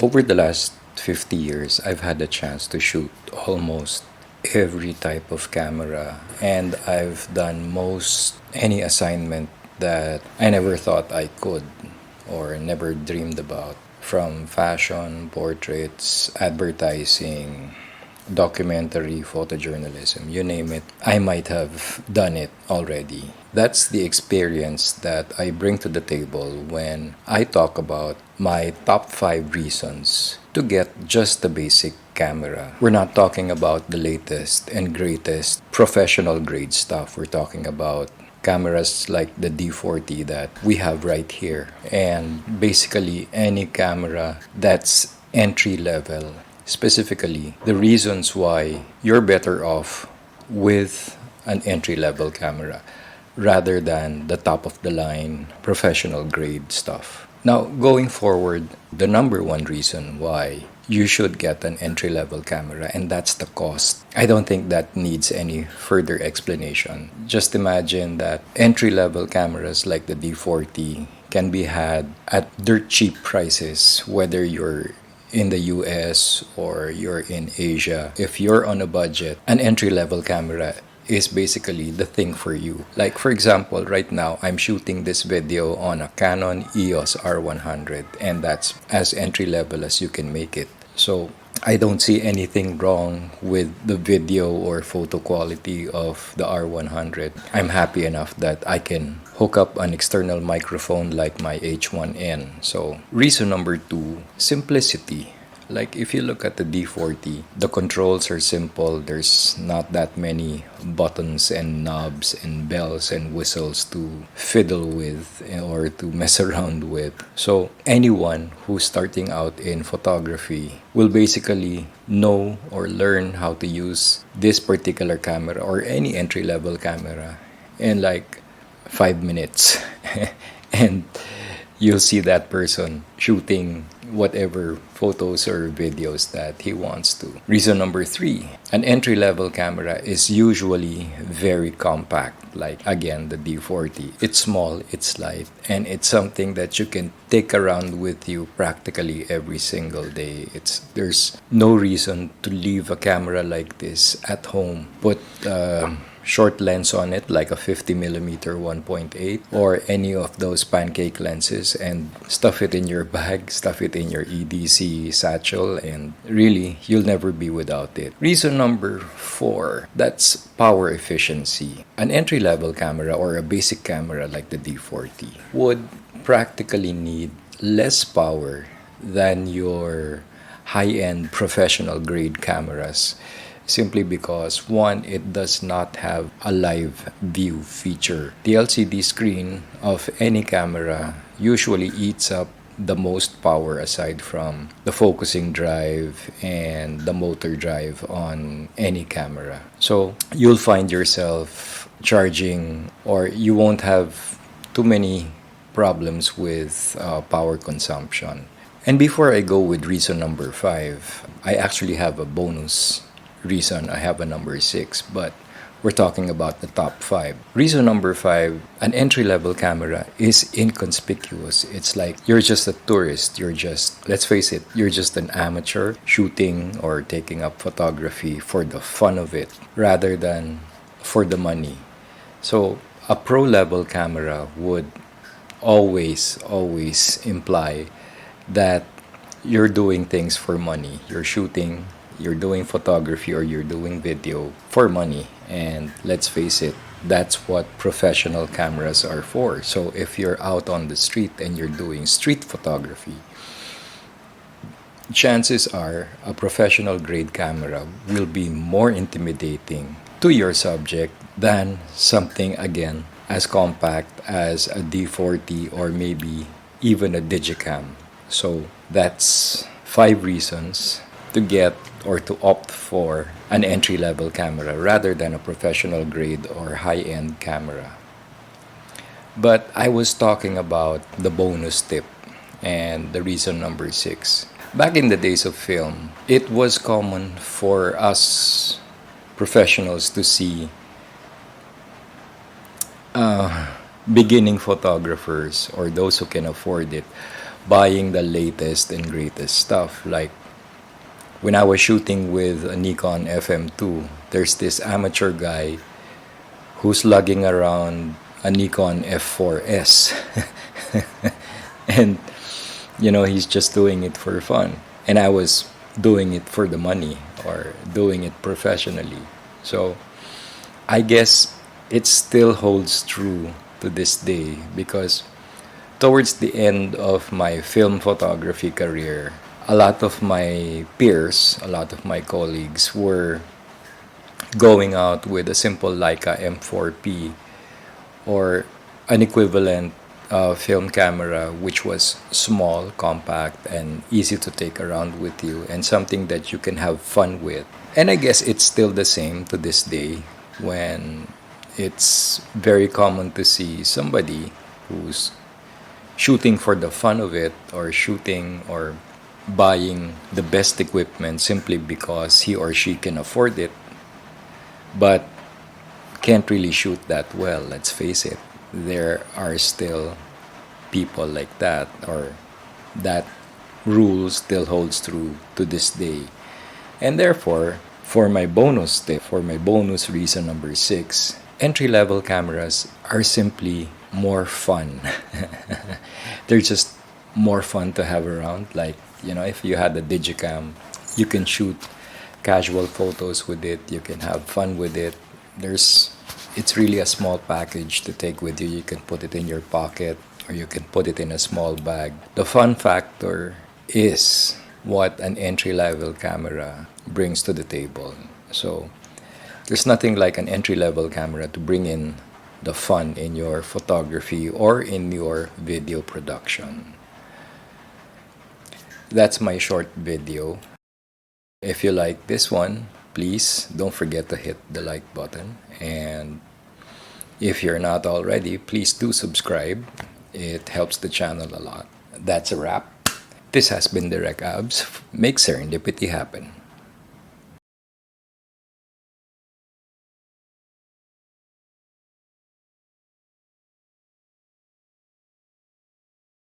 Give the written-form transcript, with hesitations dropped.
Over the last 50 years, I've had the chance to shoot almost every type of camera, and I've done most any assignment that I never thought I could or never dreamed about, from fashion, portraits, advertising, documentary, photojournalism, you name it. I might have done it already. That's the experience that I bring to the table when I talk about my top 5 reasons to get just the basic camera. We're not talking about the latest and greatest professional grade stuff. We're talking about cameras like the D40 that we have right here, and basically any camera that's entry level. Specifically, the reasons why you're better off with an entry level camera rather than the top of the line professional grade stuff. Now, going forward, the number one reason why you should get an entry level camera, and that's the cost. I don't think that needs any further explanation. Just imagine that entry level cameras like the D40 can be had at dirt cheap prices, whether you're in the US or you're in Asia. If you're on a budget, an entry level camera is basically the thing for you. Like, for example, right now I'm shooting this video on a Canon EOS R100, and that's as entry level as you can make it. So I don't see anything wrong with the video or photo quality of the R100. I'm happy enough that I can hook up an external microphone like my H1N. So reason number 2, simplicity. Like, if you look at the D40, the controls are simple. There's not that many buttons and knobs and bells and whistles to fiddle with or to mess around with. So anyone who's starting out in photography will basically know or learn how to use this particular camera or any entry-level camera in like 5 minutes. And you'll see that person shooting whatever photos or videos that he wants to. Reason number 3, an entry-level camera is usually very compact. Like, again, the D40. It's small, it's light, and it's something that you can take around with you practically every single day. There's no reason to leave a camera like this at home. Put short lens on it, like a 50mm 1.8 or any of those pancake lenses, and stuff it in your bag, stuff it in your EDC satchel, and really you'll never be without it. Reason number 4, that's power efficiency. An entry-level camera or a basic camera like the D40 would practically need less power than your high-end professional grade cameras, simply because, one, it does not have a live view feature. The LCD screen of any camera usually eats up the most power aside from the focusing drive and the motor drive on any camera. So you'll find yourself charging, or you won't have too many problems with power consumption. And before I go with reason number 5, I actually have a bonus reason. I have a number 6, but we're talking about the top 5. Reason number 5, an entry-level camera is inconspicuous. It's like you're just a tourist. Let's face it, you're just an amateur shooting or taking up photography for the fun of it rather than for the money. So a pro-level camera would always imply that you're doing things for money. You're doing photography or you're doing video for money. And let's face it, that's what professional cameras are for. So if you're out on the street and you're doing street photography, chances are a professional grade camera will be more intimidating to your subject than something, again, as compact as a D40 or maybe even a Digicam. So that's 5 reasons to get or to opt for an entry-level camera rather than a professional grade or high-end camera. But I was talking about the bonus tip and the reason number 6. Back in the days of film, it was common for us professionals to see beginning photographers or those who can afford it buying the latest and greatest stuff. Like when I was shooting with a Nikon FM2, there's this amateur guy who's lugging around a Nikon F4S. And, he's just doing it for fun. And I was doing it for the money or doing it professionally. So I guess it still holds true to this day because towards the end of my film photography career, a lot of my peers, a lot of my colleagues were going out with a simple Leica M4P or an equivalent film camera which was small, compact, and easy to take around with you and something that you can have fun with. And I guess it's still the same to this day when it's very common to see somebody who's shooting for the fun of it or shooting or buying the best equipment simply because he or she can afford it but can't really shoot that well. Let's face it, there are still people like that, or that rule still holds true to this day. And therefore, for my bonus tip, for my bonus reason number 6, entry-level cameras are simply more fun. They're just more fun to have around. Like, if you had a Digicam, you can shoot casual photos with it, you can have fun with it. It's really a small package to take with you. You can put it in your pocket or you can put it in a small bag. The fun factor is what an entry-level camera brings to the table. So there's nothing like an entry-level camera to bring in the fun in your photography or in your video production. That's my short video. If you like this one, please don't forget to hit the like button. And if you're not already, please do subscribe. It helps the channel a lot. That's a wrap. This has been Direct Abs. Make serendipity happen.